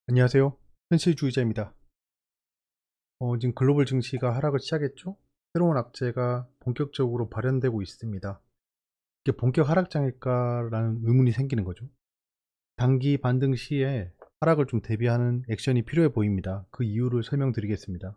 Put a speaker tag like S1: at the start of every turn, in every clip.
S1: 안녕하세요. 현실주의자입니다. 지금 글로벌 증시가 하락을 시작했죠? 새로운 악재가 본격적으로 발현되고 있습니다. 이게 본격 하락장일까라는 의문이 생기는 거죠. 단기 반등 시에 하락을 좀 대비하는 액션이 필요해 보입니다. 그 이유를 설명드리겠습니다.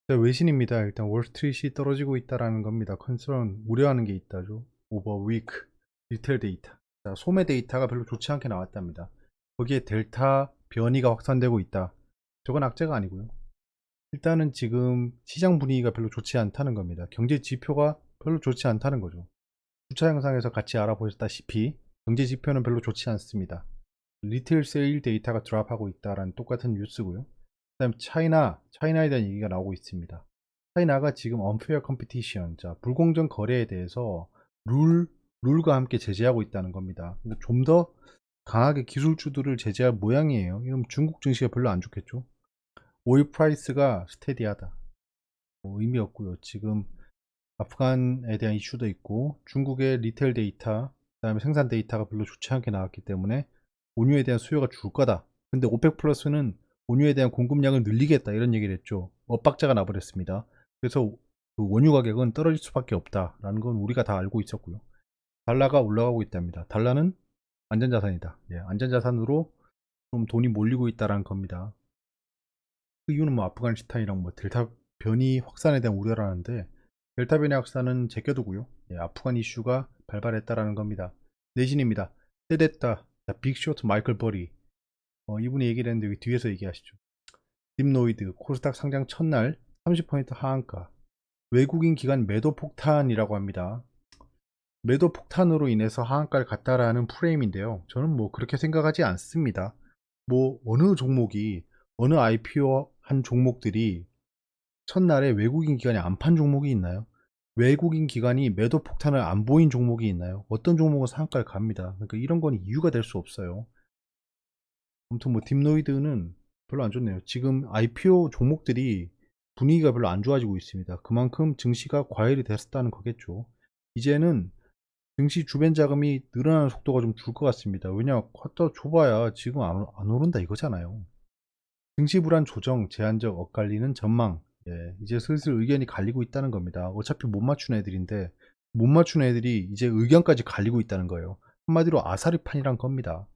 S1: 자, 외신입니다. 일단 월스트리트이 떨어지고 있다라는 겁니다. 컨스런 우려하는 게 있다죠. 오버 위크 리테일 데이터. 자, 소매 데이터가 별로 좋지 않게 나왔답니다. 거기에 델타 변이가 확산되고 있다. 저건 악재가 아니고요. 일단은 지금 시장 분위기가 별로 좋지 않다는 겁니다. 경제 지표가 별로 좋지 않다는 거죠. 주차 영상에서 같이 알아보셨다시피 경제 지표는 별로 좋지 않습니다. 리테일 세일 데이터가 드랍하고 있다라는 똑같은 뉴스고요. 그다음 차이나에 대한 얘기가 나오고 있습니다. 차이나가 지금 unfair competition, 자, 불공정 거래에 대해서 룰과 함께 제재하고 있다는 겁니다. 좀 더 강하게 기술주들을 제재할 모양이에요. 이러면 중국 증시가 별로 안 좋겠죠. 오일 프라이스가 스테디하다. 의미 없고요. 지금 아프간에 대한 이슈도 있고 중국의 리테일 데이터, 그다음에 생산 데이터가 별로 좋지 않게 나왔기 때문에 원유에 대한 수요가 줄 거다. 근데 오펙 플러스는 원유에 대한 공급량을 늘리겠다 이런 얘기를 했죠. 엇박자가 나버렸습니다. 그래서 그 원유 가격은 떨어질 수밖에 없다라는 건 우리가 다 알고 있었고요. 달러가 올라가고 있답니다. 달러는 안전자산이다. 예, 안전자산으로 좀 돈이 몰리고 있다라는 겁니다. 그 이유는 뭐 아프가니스탄이랑 뭐 델타 변이 확산에 대한 우려라는데 델타 변이 확산은 제껴두고요. 예, 아프간 이슈가 발발했다라는 겁니다. 내신입니다. 때됐다. 빅쇼트 마이클 버리. 이분이 얘기를 했는데 여기 뒤에서 얘기하시죠. 딥노이드 코스닥 상장 첫날 30% 하한가. 외국인 기관 매도 폭탄이라고 합니다. 매도 폭탄으로 인해서 하한가를 갔다라는 프레임인데요. 저는 뭐 그렇게 생각하지 않습니다. 뭐 어느 종목이 어느 IPO 한 종목들이 첫날에 외국인 기관이 안 판 종목이 있나요? 외국인 기관이 매도 폭탄을 안 보인 종목이 있나요? 어떤 종목은 상한가를 갑니다. 그러니까 이런 건 이유가 될 수 없어요. 아무튼 뭐 딥노이드는 별로 안 좋네요. 지금 IPO 종목들이 분위기가 별로 안 좋아지고 있습니다. 그만큼 증시가 과열이 됐었다는 거겠죠. 이제는 증시 주변 자금이 늘어나는 속도가 좀 줄 것 같습니다. 왜냐, 쿼터 좁아야 지금 안 오른다 이거잖아요. 증시 불안 조정, 제한적 엇갈리는 전망. 예, 이제 슬슬 의견이 갈리고 있다는 겁니다. 어차피 못 맞춘 애들인데 못 맞춘 애들이 이제 의견까지 갈리고 있다는 거예요. 한마디로 아사리판이란 겁니다.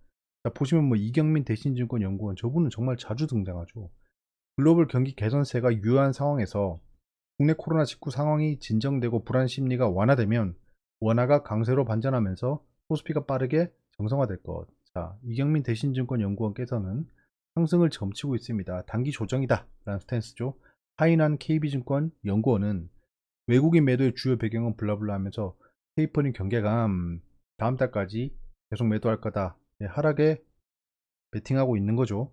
S1: 자, 보시면 뭐 이경민 대신증권 연구원, 저분은 정말 자주 등장하죠. 글로벌 경기 개선세가 유효한 상황에서 국내 코로나19 상황이 진정되고 불안 심리가 완화되면 원화가 강세로 반전하면서 코스피가 빠르게 정상화될 것. 자, 이경민 대신증권 연구원께서는 상승을 점치고 있습니다. 단기 조정이다 라는 스탠스죠. 하이난 KB증권 연구원은 외국인 매도의 주요 배경은 블라블라 하면서 테이퍼링 경계감, 다음 달까지 계속 매도할 거다. 네, 하락에 베팅하고 있는 거죠.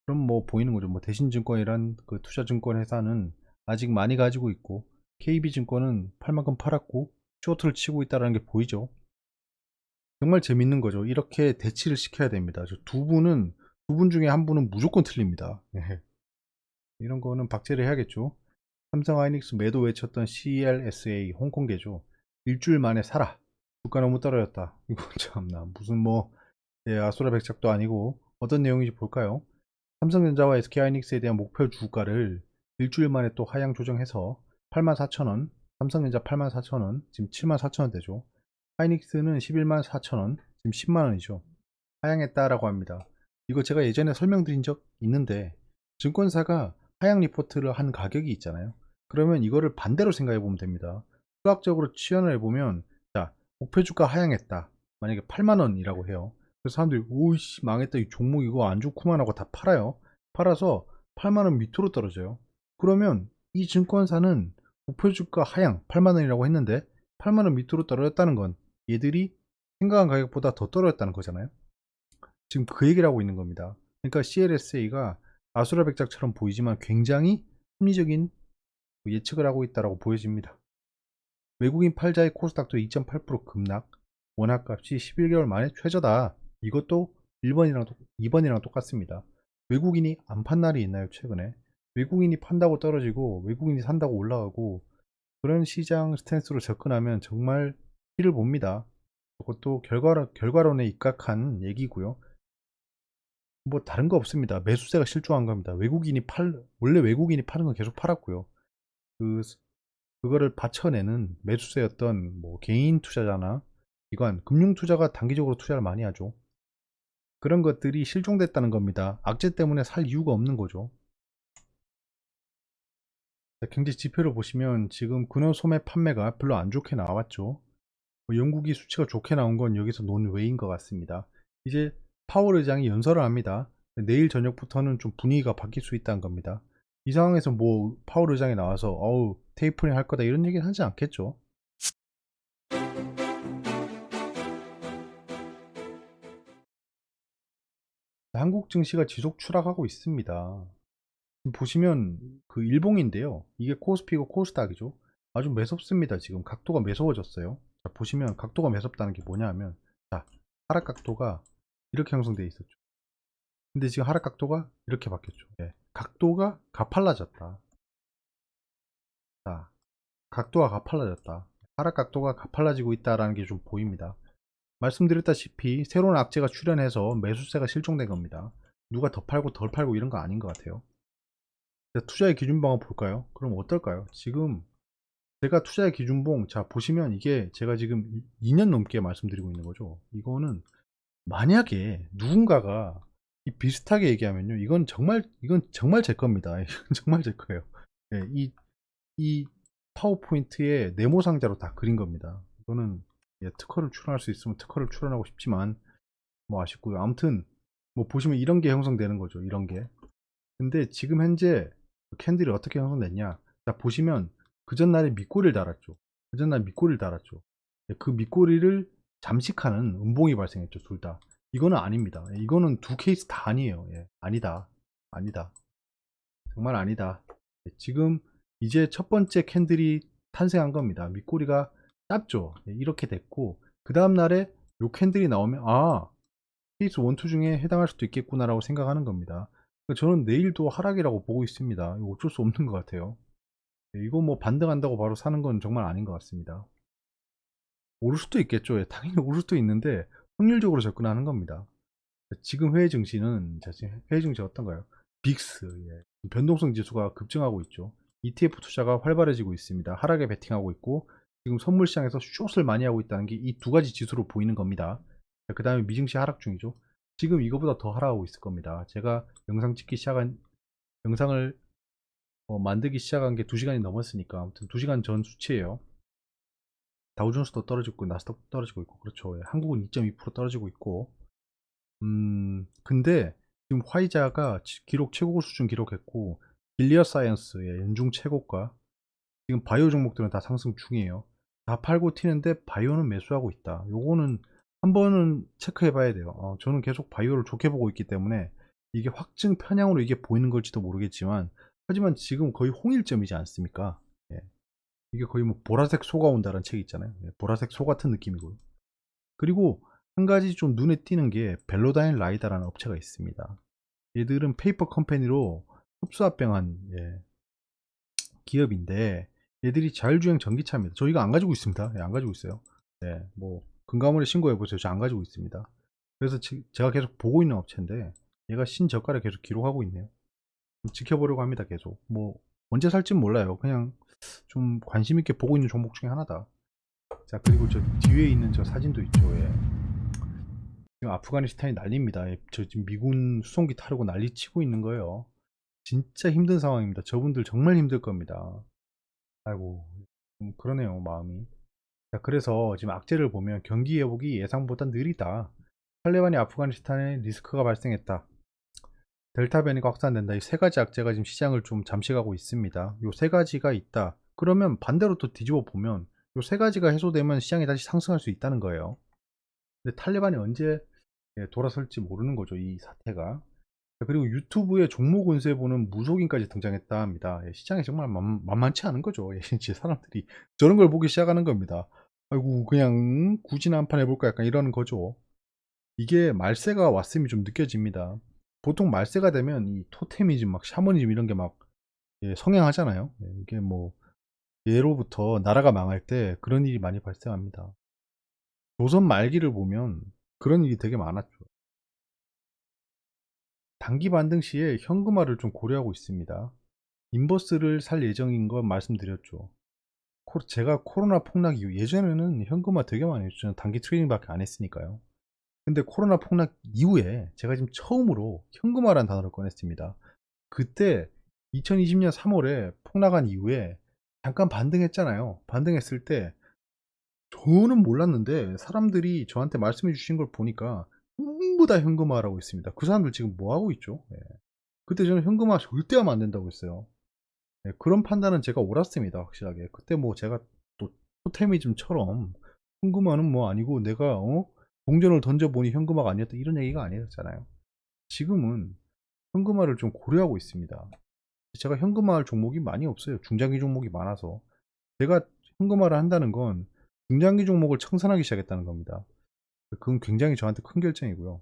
S1: 그럼 뭐 보이는 거죠. 뭐 대신증권이란 그 투자증권 회사는 아직 많이 가지고 있고 KB증권은 팔 만큼 팔았고 쇼트를 치고 있다는 게 보이죠. 정말 재밌는 거죠. 이렇게 대치를 시켜야 됩니다. 두 분 중에 한 분은 무조건 틀립니다. 예. 이런 거는 박제를 해야겠죠. 삼성 하이닉스 매도 외쳤던 CLSA 홍콩계죠. 일주일 만에 사라. 주가 너무 떨어졌다. 이거 참나 무슨 뭐 예, 아수라 백작도 아니고 어떤 내용인지 볼까요? 삼성전자와 SK하이닉스에 대한 목표 주가를 일주일 만에 또 하향 조정해서 84,000원, 삼성전자 84,000원, 지금 74,000원 되죠. 하이닉스는 114,000원, 지금 10만원이죠. 하향했다라고 합니다. 이거 제가 예전에 설명드린 적 있는데 증권사가 하향 리포트를 한 가격이 있잖아요. 그러면 이거를 반대로 생각해 보면 됩니다. 수학적으로 치환을 해보면 자, 목표 주가 하향했다. 만약에 8만원이라고 해요. 그래서 사람들이 오이씨 망했다 이 종목 이거 안 좋구만 하고 다 팔아요. 팔아서 8만원 밑으로 떨어져요. 그러면 이 증권사는 목표 주가 하향 8만원이라고 했는데 8만원 밑으로 떨어졌다는 건 얘들이 생각한 가격보다 더 떨어졌다는 거잖아요. 지금 그 얘기를 하고 있는 겁니다. 그러니까 CLSA가 아수라 백작처럼 보이지만 굉장히 합리적인 예측을 하고 있다고 보여집니다. 외국인 팔자의 코스닥도 2.8% 급락, 원화값이 11개월 만에 최저다. 이것도 2번이랑 똑같습니다. 외국인이 안 판 날이 있나요, 최근에? 외국인이 판다고 떨어지고, 외국인이 산다고 올라가고, 그런 시장 스탠스로 접근하면 정말 피를 봅니다. 그것도 결과론에 입각한 얘기고요. 뭐 다른 거 없습니다. 매수세가 실종한 겁니다. 원래 외국인이 파는 건 계속 팔았고요. 그 그거를 받쳐내는 매수세였던 뭐 개인 투자자나 기관, 금융 투자가 단기적으로 투자를 많이 하죠. 그런 것들이 실종됐다는 겁니다. 악재 때문에 살 이유가 없는 거죠. 경제 지표를 보시면 지금 근원 소매 판매가 별로 안 좋게 나왔죠. 영국이 수치가 좋게 나온 건 여기서 논외인 것 같습니다. 이제 파월 의장이 연설을 합니다. 내일 저녁부터는 좀 분위기가 바뀔 수 있다는 겁니다. 이 상황에서 뭐 파월 의장이 나와서 어우 테이퍼링 할 거다 이런 얘기는 하지 않겠죠. 한국 증시가 지속 추락하고 있습니다. 지금 보시면 그 일봉인데요. 이게 코스피고 코스닥이죠. 아주 매섭습니다. 지금 각도가 매서워졌어요. 자, 보시면 각도가 매섭다는 게 뭐냐 하면 자, 하락 각도가 이렇게 형성되어 있었죠. 근데 지금 하락 각도가 이렇게 바뀌었죠. 예, 각도가 가팔라졌다. 자, 각도가 가팔라졌다. 하락 각도가 가팔라지고 있다라는 게 좀 보입니다. 말씀드렸다시피 새로운 악재가 출현해서 매수세가 실종된 겁니다. 누가 더 팔고 덜 팔고 이런 거 아닌 것 같아요. 투자의 기준봉 한번 볼까요? 그럼 어떨까요? 지금 제가 투자의 기준봉 자 보시면 이게 제가 지금 2년 넘게 말씀드리고 있는 거죠. 이거는 만약에 누군가가 비슷하게 얘기하면요, 이건 정말 제 겁니다. 이건 정말 제 거예요. 네, 이 파워포인트에 네모 상자로 다 그린 겁니다. 이거는 특허를 출원할 수 있으면 특허를 출원하고 싶지만 뭐 아쉽고요. 아무튼 뭐 보시면 이런 게 형성되는 거죠. 이런 게. 근데 지금 현재 캔들이 어떻게 형성됐냐? 자 보시면 그 전날에 밑꼬리를 달았죠. 그 전날 밑꼬리를 달았죠. 그 밑꼬리를 잠식하는 음봉이 발생했죠. 둘 다. 이거는 아닙니다. 이거는 두 케이스 다 아니에요. 예, 아니다. 아니다. 정말 아니다. 지금 이제 첫 번째 캔들이 탄생한 겁니다. 밑꼬리가 짧죠. 예, 이렇게 됐고 그 다음날에 요 캔들이 나오면 아 케이스 1, 2 중에 해당할 수도 있겠구나라고 생각하는 겁니다. 저는 내일도 하락이라고 보고 있습니다. 이거 어쩔 수 없는 것 같아요. 예, 이거 뭐 반등한다고 바로 사는 건 정말 아닌 것 같습니다. 오를 수도 있겠죠. 예, 당연히 오를 수도 있는데 확률적으로 접근하는 겁니다. 지금 해외 증시는 지금 해외 증시 어떤가요? 빅스 변동성 지수가 급증하고 있죠. ETF 투자가 활발해지고 있습니다. 하락에 베팅하고 있고 지금 선물 시장에서 숏을 많이 하고 있다는 게 이 두 가지 지수로 보이는 겁니다. 그 다음에 미증시 하락 중이죠. 지금 이거보다 더 하락하고 있을 겁니다. 제가 영상을 만들기 시작한 게 2시간이 넘었으니까 아무튼 2시간 전 수치예요. 다우존스도 떨어지고 있고 나스닥도 떨어지고 있고 그렇죠. 예, 한국은 2.2% 떨어지고 있고 근데 지금 화이자가 기록 최고 수준 기록했고 길리어 사이언스의 연중 최고가 지금 바이오 종목들은 다 상승 중이에요. 다 팔고 튀는데 바이오는 매수하고 있다. 요거는 한 번은 체크해 봐야 돼요. 저는 계속 바이오를 좋게 보고 있기 때문에 이게 확증 편향으로 이게 보이는 걸지도 모르겠지만 하지만 지금 거의 홍일점이지 않습니까? 예. 이게 거의 뭐 보라색 소가 온다는 책 있잖아요. 예, 보라색 소 같은 느낌이고요. 그리고 한 가지 좀 눈에 띄는 게 벨로다인 라이다라는 업체가 있습니다. 얘들은 페이퍼 컴퍼니로 흡수합병한 기업인데 얘들이 자율주행 전기차입니다. 저희가 안 가지고 있습니다. 예, 안 가지고 있어요. 네, 뭐 금감원에 신고해 보세요. 저 안 가지고 있습니다. 그래서 제가 계속 보고 있는 업체인데 얘가 신저가를 계속 기록하고 있네요. 좀 지켜보려고 합니다. 계속 뭐 언제 살진 몰라요. 그냥 좀 관심 있게 보고 있는 종목 중에 하나다. 자 그리고 저 뒤에 있는 저 사진도 있죠. 예. 지금 아프가니스탄이 난립니다. 예, 저 지금 미군 수송기 타려고 난리치고 있는 거예요. 진짜 힘든 상황입니다. 저분들 정말 힘들 겁니다. 아이고 그러네요 마음이. 자 그래서 지금 악재를 보면 경기 회복이 예상보다 느리다. 탈레반이 아프가니스탄에 리스크가 발생했다. 델타 변이가 확산된다. 이 세 가지 악재가 지금 시장을 좀 잠식하고 있습니다. 이 세 가지가 있다. 그러면 반대로 또 뒤집어 보면 이 세 가지가 해소되면 시장이 다시 상승할 수 있다는 거예요. 근데 탈레반이 언제 돌아설지 모르는 거죠. 이 사태가. 그리고 유튜브에 종목 운세 보는 무속인까지 등장했다 합니다. 예, 시장이 정말 만만치 않은 거죠. 예, 이제 사람들이 저런 걸 보기 시작하는 겁니다. 아이고 그냥 굳이나 한판 해볼까 약간 이러는 거죠. 이게 말세가 왔음이 좀 느껴집니다. 보통 말세가 되면 이 토테미즘 막 샤머니즘 이런 게 막 성행하잖아요. 예, 이게 뭐 예로부터 나라가 망할 때 그런 일이 많이 발생합니다. 조선 말기를 보면 그런 일이 되게 많았죠. 단기 반등 시에 현금화를 좀 고려하고 있습니다. 인버스를 살 예정인 건 말씀드렸죠. 제가 코로나 폭락 이후 예전에는 현금화 되게 많이 했죠. 저는 단기 트레이딩밖에 안 했으니까요. 근데 코로나 폭락 이후에 제가 지금 처음으로 현금화라는 단어를 꺼냈습니다. 그때 2020년 3월에 폭락한 이후에 잠깐 반등했잖아요. 반등했을 때 저는 몰랐는데 사람들이 저한테 말씀해 주신 걸 보니까 전부 다 현금화라고 있습니다. 그 사람들 지금 뭐 하고 있죠? 예. 그때 저는 현금화 절대 하면 안 된다고 했어요. 예, 그런 판단은 제가 옳았습니다. 확실하게. 그때 뭐 제가 또 토테미즘처럼 현금화는 뭐 아니고 내가 동전을 던져보니 현금화가 아니었다 이런 얘기가 아니었잖아요. 지금은 현금화를 좀 고려하고 있습니다. 제가 현금화할 종목이 많이 없어요. 중장기 종목이 많아서. 제가 현금화를 한다는 건 중장기 종목을 청산하기 시작했다는 겁니다. 그건 굉장히 저한테 큰 결정이고요.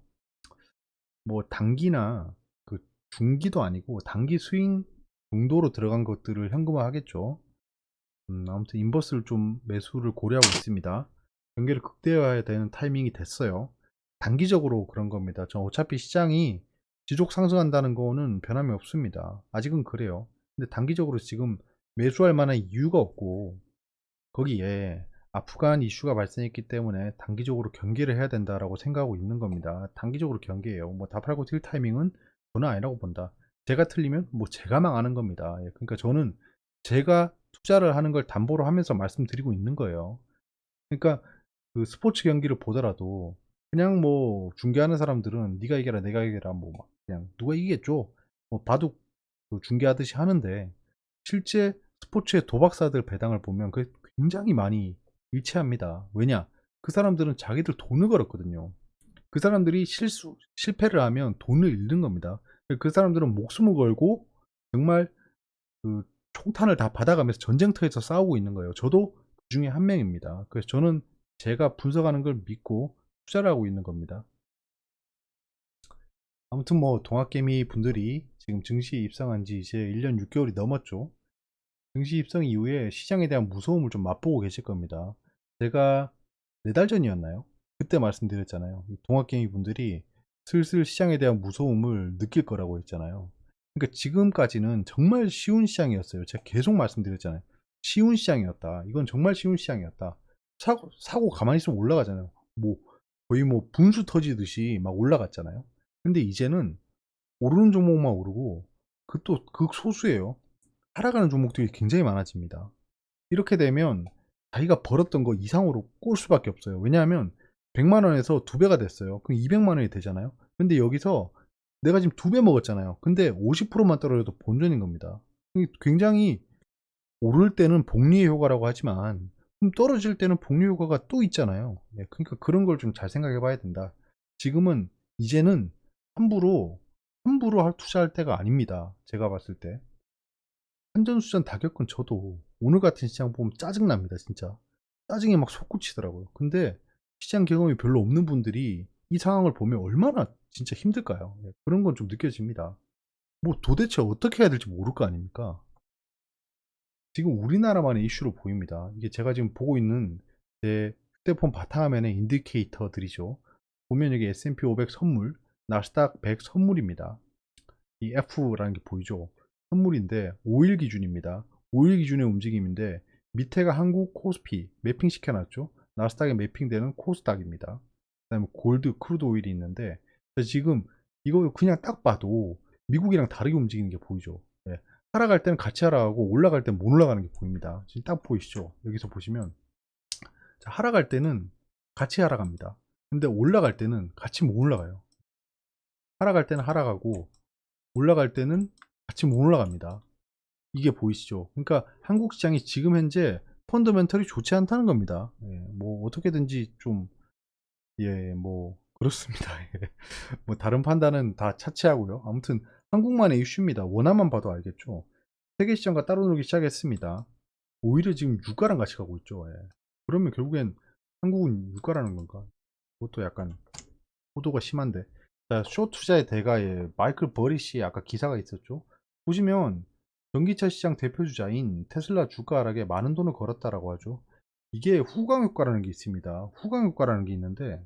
S1: 뭐 단기나 그 중기도 아니고 단기 스윙 정도로 들어간 것들을 현금화 하겠죠. 아무튼 인버스를 좀 매수를 고려하고 있습니다. 경기를 극대화해야 되는 타이밍이 됐어요. 단기적으로 그런 겁니다. 저 어차피 시장이 지속 상승한다는 거는 변함이 없습니다. 아직은 그래요. 근데 단기적으로 지금 매수할 만한 이유가 없고 거기에 아프간 이슈가 발생했기 때문에 단기적으로 경계를 해야 된다라고 생각하고 있는 겁니다. 단기적으로 경계예요. 뭐 다 팔고 뛸 타이밍은 저는 아니라고 본다. 제가 틀리면 뭐 제가 망하는 겁니다. 예, 그러니까 저는 제가 투자를 하는 걸 담보로 하면서 말씀드리고 있는 거예요. 그러니까 그 스포츠 경기를 보더라도 그냥 뭐 중계하는 사람들은 네가 이겨라 내가 이겨라 뭐 막 그냥 누가 이기겠죠. 뭐 바둑 그 중계하듯이 하는데 실제 스포츠의 도박사들 배당을 보면 그 굉장히 많이 일치합니다. 왜냐? 그 사람들은 자기들 돈을 걸었거든요. 그 사람들이 실패를 하면 돈을 잃는 겁니다. 그 사람들은 목숨을 걸고 정말 그 총탄을 다 받아가면서 전쟁터에서 싸우고 있는 거예요. 저도 그 중에 한 명입니다. 그래서 저는 제가 분석하는 걸 믿고 투자를 하고 있는 겁니다. 아무튼 뭐 동학개미 분들이 지금 증시에 입성한 지 이제 1년 6개월이 넘었죠. 증시 입성 이후에 시장에 대한 무서움을 좀 맛보고 계실 겁니다. 제가 4달 전이었나요? 그때 말씀드렸잖아요. 이 동학개미 분들이 슬슬 시장에 대한 무서움을 느낄 거라고 했잖아요. 그러니까 지금까지는 정말 쉬운 시장이었어요. 제가 계속 말씀드렸잖아요. 쉬운 시장이었다. 이건 정말 쉬운 시장이었다. 사고 가만히 있으면 올라가잖아요. 뭐 거의 뭐 분수 터지듯이 막 올라갔잖아요. 근데 이제는 오르는 종목만 오르고 그또 극소수예요. 하락하는 종목들이 굉장히 많아집니다. 이렇게 되면 자기가 벌었던 거 이상으로 꼴 수밖에 없어요. 왜냐하면 100만 원에서 2배가 됐어요. 그럼 200만 원이 되잖아요. 근데 여기서 내가 지금 2배 먹었잖아요. 근데 50%만 떨어져도 본전인 겁니다. 굉장히 오를 때는 복리의 효과라고 하지만 떨어질 때는 복리 효과가 또 있잖아요. 네, 그러니까 그런 걸 좀 잘 생각해 봐야 된다. 지금은 이제는 함부로 투자할 때가 아닙니다. 제가 봤을 때. 산전수전 다 겪은 저도 오늘 같은 시장 보면 짜증납니다, 진짜. 짜증이 막 솟구치더라고요. 근데 시장 경험이 별로 없는 분들이 이 상황을 보면 얼마나 진짜 힘들까요? 네, 그런 건 좀 느껴집니다. 뭐 도대체 어떻게 해야 될지 모를 거 아닙니까? 지금 우리나라만의 이슈로 보입니다. 이게 제가 지금 보고 있는 제 휴대폰 바탕화면의 인디케이터들이죠. 보면 여기 S&P 500 선물, 나스닥 100 선물입니다. 이 F라는 게 보이죠? 선물인데 5일 기준입니다. 5일 기준의 움직임인데 밑에가 한국 코스피 매핑 시켜놨죠. 나스닥에 매핑되는 코스닥입니다. 그다음에 골드 크루드 오일이 있는데 지금 이거 그냥 딱 봐도 미국이랑 다르게 움직이는 게 보이죠. 네. 하락할 때는 같이 하락하고 올라갈 때는 못 올라가는 게 보입니다. 지금 딱 보이시죠? 여기서 보시면 자, 하락할 때는 같이 하락합니다. 근데 올라갈 때는 같이 못 올라가요. 하락할 때는 하락하고 올라갈 때는 같이 못 올라갑니다. 이게 보이시죠? 그러니까 한국 시장이 지금 현재 펀더멘털이 좋지 않다는 겁니다. 예, 뭐 어떻게든지 좀 예, 뭐 그렇습니다. 예. 뭐 다른 판단은 다 차치하고요. 아무튼 한국만의 이슈입니다. 원화만 봐도 알겠죠. 세계 시장과 따로 놀기 시작했습니다. 오히려 지금 유가랑 같이 가고 있죠. 예. 그러면 결국엔 한국은 유가라는 건가? 그것도 약간 호도가 심한데. 자, 쇼 투자의 대가에 마이클 버리시 아까 기사가 있었죠. 보시면 전기차 시장 대표주자인 테슬라 주가 하락에 많은 돈을 걸었다라고 하죠. 이게 후광 효과라는 게 있습니다. 후광 효과라는 게 있는데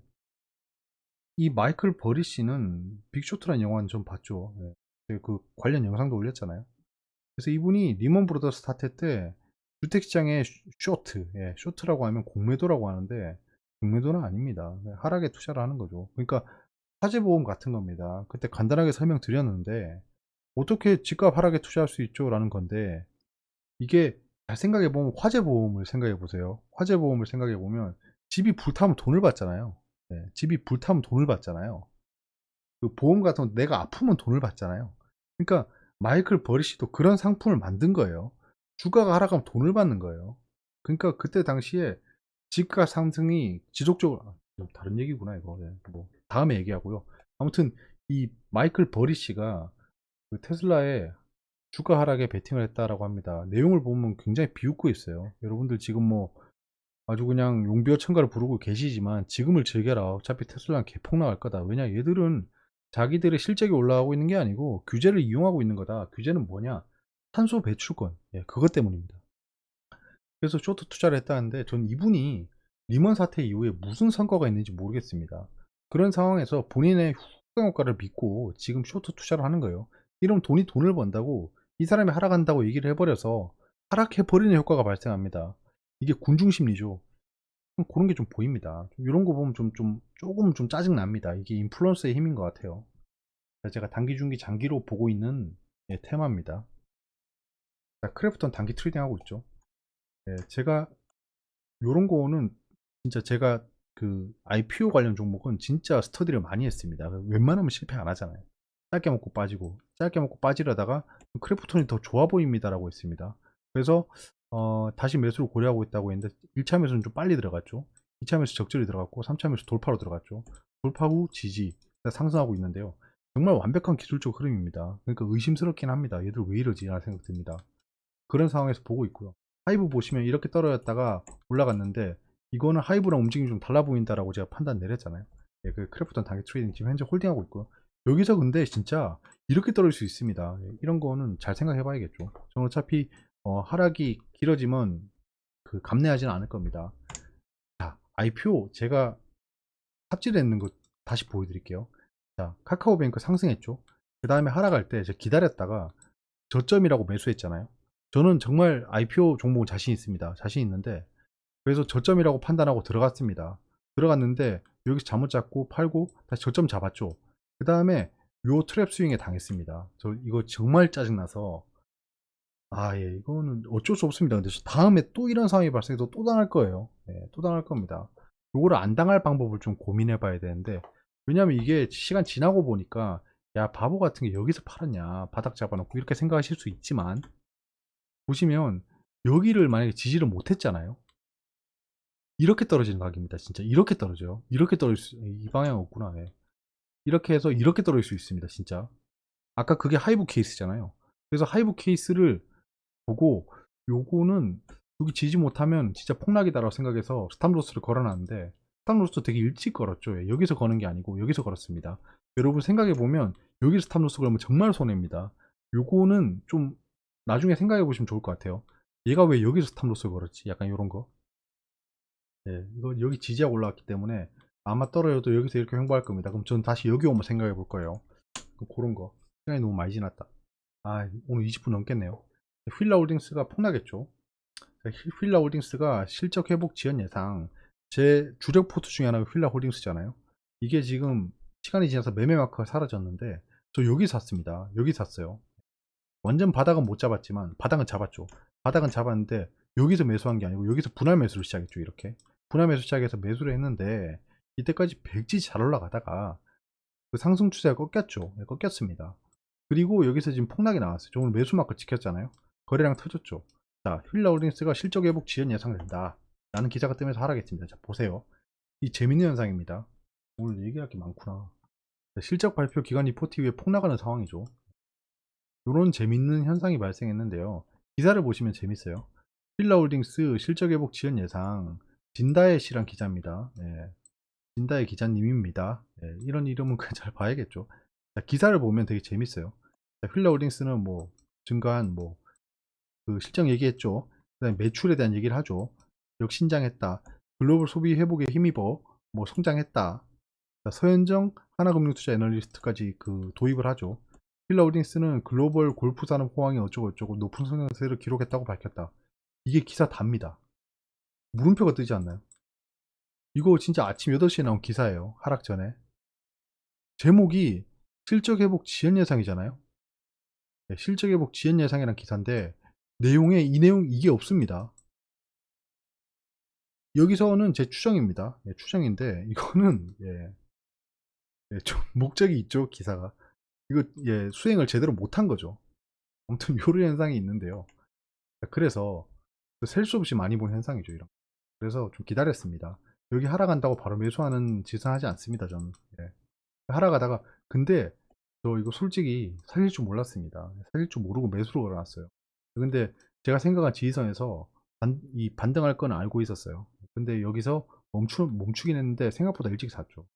S1: 이 마이클 버리시는 빅쇼트라는 영화는 좀 봤죠. 예. 제가 그 관련 영상도 올렸잖아요. 그래서 이분이 리먼 브로더스 사태 때 주택시장의 쇼트, 예, 쇼트라고 하면 공매도라고 하는데 공매도는 아닙니다. 하락에 투자를 하는 거죠. 그러니까 화재보험 같은 겁니다. 그때 간단하게 설명드렸는데 어떻게 집값 하락에 투자할 수 있죠? 라는 건데 이게 잘 생각해 보면 화재보험을 생각해 보세요. 화재보험을 생각해 보면 집이 불타면 돈을 받잖아요. 네, 집이 불타면 돈을 받잖아요. 그 보험 같은 거 내가 아프면 돈을 받잖아요. 그러니까 마이클 버리시도 그런 상품을 만든 거예요. 주가가 하락하면 돈을 받는 거예요. 그러니까 그때 당시에 집값 상승이 지속적으로 좀 다른 얘기구나 이거. 네, 뭐 다음에 얘기하고요. 아무튼 이 마이클 버리시가 그 테슬라에 주가 하락에 베팅을 했다라고 합니다. 내용을 보면 굉장히 비웃고 있어요. 여러분들 지금 뭐 아주 그냥 용비어 천가를 부르고 계시지만 지금을 즐겨라. 어차피 테슬라는 개폭 나갈 거다. 왜냐 얘들은 자기들의 실적이 올라가고 있는 게 아니고 규제를 이용하고 있는 거다. 규제는 뭐냐? 탄소 배출권. 예, 그것 때문입니다. 그래서 쇼트 투자를 했다는데 전 이분이 리먼 사태 이후에 무슨 성과가 있는지 모르겠습니다. 그런 상황에서 본인의 후광 효과를 믿고 지금 쇼트 투자를 하는 거예요. 이러면 돈을 번다고 이 사람이 하락한다고 얘기를 해버려서 하락해버리는 효과가 발생합니다. 이게 군중심리죠. 그런 게 좀 보입니다. 이런 거 보면 조금 좀 짜증납니다. 이게 인플루언서의 힘인 것 같아요. 제가 단기, 중기, 장기로 보고 있는 예, 테마입니다. 자, 크래프톤 단기 트레이딩 하고 있죠. 예, 제가 요런 거는 진짜 제가 그 IPO 관련 종목은 진짜 스터디를 많이 했습니다. 웬만하면 실패 안 하잖아요. 짧게 먹고 빠지고 짧게 먹고 빠지려다가 크래프톤이 더 좋아 보입니다라고 했습니다. 그래서 다시 매수를 고려하고 있다고 했는데 1차 매수는 좀 빨리 들어갔죠. 2차 매수 적절히 들어갔고 3차 매수 돌파로 들어갔죠. 돌파 후 지지 상승하고 있는데요. 정말 완벽한 기술적 흐름입니다. 그러니까 의심스럽긴 합니다. 얘들 왜 이러지? 라는 생각 듭니다. 그런 상황에서 보고 있고요. 하이브 보시면 이렇게 떨어졌다가 올라갔는데 이거는 하이브랑 움직임이 좀 달라 보인다라고 제가 판단 내렸잖아요. 예, 그 크래프톤 단기 트레이딩 지금 현재 홀딩하고 있고요. 여기서 근데 진짜 이렇게 떨어질 수 있습니다. 예, 이런 거는 잘 생각해 봐야겠죠. 저는 어차피 하락이 길어지면 그 감내하지는 않을 겁니다. 자, IPO 제가 삽질했는 거 다시 보여드릴게요. 자, 카카오뱅크 상승했죠. 그 다음에 하락할 때 제가 기다렸다가 저점이라고 매수했잖아요. 저는 정말 IPO 종목은 자신 있습니다. 자신 있는데 그래서 저점이라고 판단하고 들어갔습니다. 들어갔는데 여기서 잘못 잡고 팔고 다시 저점 잡았죠. 그 다음에 요 트랩 스윙에 당했습니다. 저 이거 정말 짜증나서 예, 이거는 어쩔 수 없습니다. 근데 다음에 또 이런 상황이 발생해서 또 당할 거예요. 네, 또 당할 겁니다. 요거를 안 당할 방법을 좀 고민해 봐야 되는데 왜냐면 이게 시간 지나고 보니까 야 바보 같은 게 여기서 팔았냐 바닥 잡아놓고 이렇게 생각하실 수 있지만 보시면 여기를 만약에 지지를 못했잖아요. 이렇게 떨어지는 가격입니다. 진짜 이렇게 떨어져요. 이렇게 떨어질 이 방향 없구나. 네. 이렇게 해서 이렇게 떨어질 수 있습니다. 진짜. 아까 그게 하이브 케이스잖아요. 그래서 하이브 케이스를 보고 요거는 여기 지지 못하면 진짜 폭락이다라고 생각해서 스탑로스를 걸어놨는데 스탑로스 되게 일찍 걸었죠. 예, 여기서 거는 게 아니고 여기서 걸었습니다. 여러분 생각해보면 여기서 스탑로스 걸면 정말 손해입니다. 요거는 좀 나중에 생각해보시면 좋을 것 같아요. 얘가 왜 여기서 스탑로스 걸었지? 약간 이런 거. 예, 이거 여기 지지하고 올라왔기 때문에 아마 떨어져도 여기서 이렇게 횡보할 겁니다. 그럼 저는 다시 여기 오면 생각해 볼 거예요. 그런 거. 시간이 너무 많이 지났다. 오늘 20분 넘겠네요. 휠라홀딩스가 폭락했죠. 휠라홀딩스가 실적 회복 지연 예상. 제 주력 포트 중에 하나가 휠라홀딩스잖아요. 이게 지금 시간이 지나서 매매 마크가 사라졌는데 저 여기 샀습니다. 여기 샀어요. 완전 바닥은 못 잡았지만 바닥은 잡았죠. 바닥은 잡았는데 여기서 매수한 게 아니고 여기서 분할 매수를 시작했죠. 이렇게 분할 매수 시작해서 매수를 했는데 이때까지 백지 잘 올라가다가 그 상승 추세가 꺾였죠. 네, 꺾였습니다. 그리고 여기서 지금 폭락이 나왔어요. 저 오늘 매수 마크 지켰잖아요. 거래량 터졌죠. 자, 휠라홀딩스가 실적 회복 지연 예상된다 라는 기사가 뜨면서 하락했습니다. 자, 보세요. 이 재밌는 현상입니다. 오늘 얘기할 게 많구나. 실적 발표 기간 리포트 이후에 폭락하는 상황이죠. 이런 재밌는 현상이 발생했는데요. 기사를 보시면 재밌어요. 휠라홀딩스 실적 회복 지연 예상 진다혜 씨란 기자입니다. 네, 진다혜 기자님입니다. 네, 이런 이름은 그냥 잘 봐야겠죠. 자, 기사를 보면 되게 재밌어요. 자, 휠라홀딩스는 뭐 증가한 뭐 그 실적 얘기했죠. 그다음에 매출에 대한 얘기를 하죠. 역신장했다. 글로벌 소비 회복에 힘입어 뭐 성장했다. 자, 서현정 하나금융투자 애널리스트까지 그 도입을 하죠. 힐러홀딩스는 글로벌 골프 산업 호황이 어쩌고저쩌고 높은 성장세를 기록했다고 밝혔다. 이게 기사 답니다. 물음표가 뜨지 않나요? 이거 진짜 아침 8시에 나온 기사예요. 하락 전에. 제목이 실적 회복 지연 예상이잖아요. 네, 실적 회복 지연 예상이란 기사인데 내용에 이 내용 이게 없습니다. 여기서는 제 추정입니다. 예, 추정인데 이거는 좀 목적이 있죠 기사가. 이거 수행을 제대로 못한 거죠. 아무튼 요런 현상이 있는데요. 그래서 셀 수 없이 많이 본 현상이죠 이런. 그래서 좀 기다렸습니다. 여기 하락한다고 바로 매수하는 짓은 하지 않습니다 저는. 하락하다가 근데 저 이거 솔직히 사실 줄 몰랐습니다. 사실 줄 모르고 매수로 걸어놨어요. 근데 제가 생각한 지지선에서 이 반등할 건 알고 있었어요. 근데 여기서 멈추긴 했는데 생각보다 일찍 샀죠.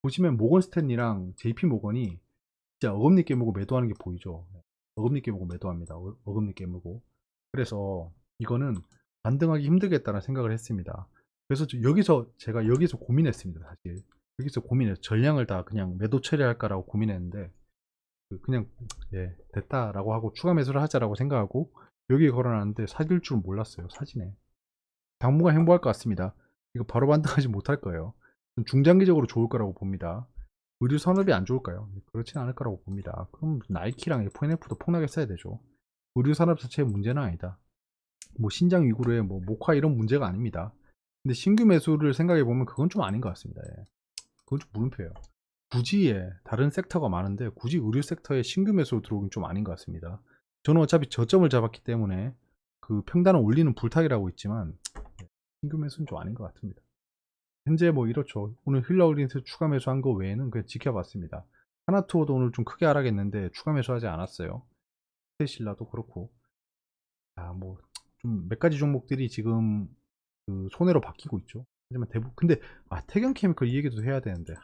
S1: 보시면 모건 스탠리랑 JP 모건이 진짜 어금니 깨물고 매도하는 게 보이죠. 어금니 깨물고 매도합니다. 어금니 깨물고. 그래서 이거는 반등하기 힘들겠다는 생각을 했습니다. 그래서 제가 여기서 고민했습니다. 사실 여기서 고민해서 전량을 다 그냥 매도 처리할까라고 고민했는데 그냥 됐다라고 하고 추가 매수를 하자라고 생각하고 여기에 걸어놨는데 사질 줄은 몰랐어요. 사진에 당분간 행보할 것 같습니다. 이거 바로 반등하지 못할 거예요. 중장기적으로 좋을 거라고 봅니다. 의류 산업이 안 좋을까요? 그렇진 않을 거라고 봅니다. 그럼 나이키랑 F&F도 폭락했어야 되죠. 의류 산업 자체의 문제는 아니다. 뭐 신장 위구르의 뭐 목화 이런 문제가 아닙니다. 근데 신규 매수를 생각해 보면 그건 좀 아닌 것 같습니다. 그건 좀 물음표예요. 굳이 다른 섹터가 많은데 굳이 의류 섹터에 신규 매수로 들어오긴 좀 아닌 것 같습니다. 저는 어차피 저점을 잡았기 때문에 그 평단을 올리는 불타기라고 있지만 신규 매수는 좀 아닌 것 같습니다. 현재 뭐 이렇죠. 오늘 힐러홀딩스 추가 매수한 거 외에는 그냥 지켜봤습니다. 하나투어도 오늘 좀 크게 하락했는데 추가 매수하지 않았어요. 테슬라도 그렇고. 뭐 좀 몇 가지 종목들이 지금 그 손해로 바뀌고 있죠. 하지만 대부분 근데 태경 케미컬 이 얘기도 해야 되는데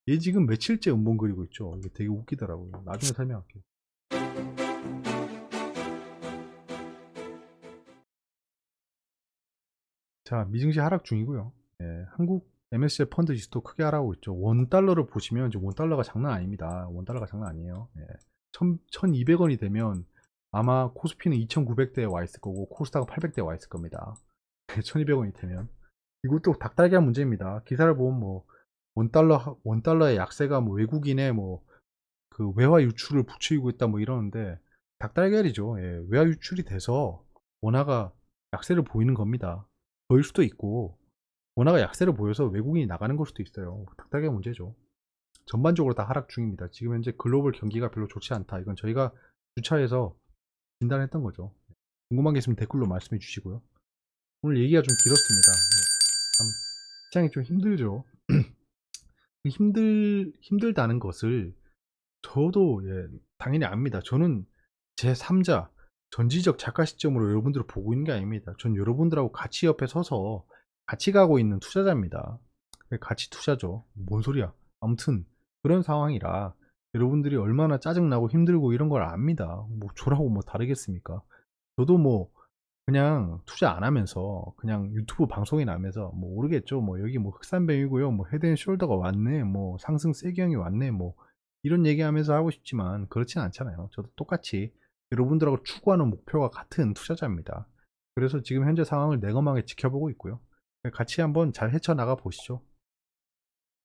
S1: 얘 지금 며칠째 음봉 그리고 있죠. 이게 되게 웃기더라고요. 나중에 설명할게요. 자, 미증시 하락 중이고요. 한국 MSCI 펀드 지수도 크게 하락하고 있죠. 원달러를 보시면 이제 원달러가 장난 아닙니다. 원달러가 장난 아니에요. 1,200원이 되면 아마 코스피는 2,900대에 와 있을 거고 코스닥은 800대에 와 있을 겁니다. 1,200원이 되면 이것도 닭달걀 문제입니다. 기사를 보면 뭐 원달러의 약세가 뭐 외국인의 뭐 그 외화 유출을 부추기고 있다 뭐 이러는데 닭달걀이죠. 외화 유출이 돼서 원화가 약세를 보이는 겁니다. 보일 수도 있고 원화가 약세를 보여서 외국인이 나가는 걸 수도 있어요. 닭달걀 문제죠. 전반적으로 다 하락 중입니다. 지금 현재 글로벌 경기가 별로 좋지 않다. 이건 저희가 주차해서 진단했던 거죠. 궁금한 게 있으면 댓글로 말씀해 주시고요. 오늘 얘기가 좀 길었습니다. 참 시장이 좀 힘들죠. 힘들다는 것을 저도 당연히 압니다. 저는 제3자 전지적 작가 시점으로 여러분들을 보고 있는 게 아닙니다. 전 여러분들하고 같이 옆에 서서 같이 가고 있는 투자자입니다. 같이 투자죠. 뭔 소리야. 아무튼 그런 상황이라 여러분들이 얼마나 짜증나고 힘들고 이런 걸 압니다. 뭐 저라고 뭐 다르겠습니까? 저도 뭐 그냥 투자 안 하면서 그냥 유튜브 방송이나 하면서 뭐 모르겠죠. 뭐 여기 뭐 흑산뱀이고요. 뭐 헤드앤숄더가 왔네. 뭐 상승 세경이 왔네. 뭐 이런 얘기하면서 하고 싶지만 그렇진 않잖아요. 저도 똑같이 여러분들하고 추구하는 목표가 같은 투자자입니다. 그래서 지금 현재 상황을 냉엄하게 지켜보고 있고요. 같이 한번 잘 헤쳐나가 보시죠.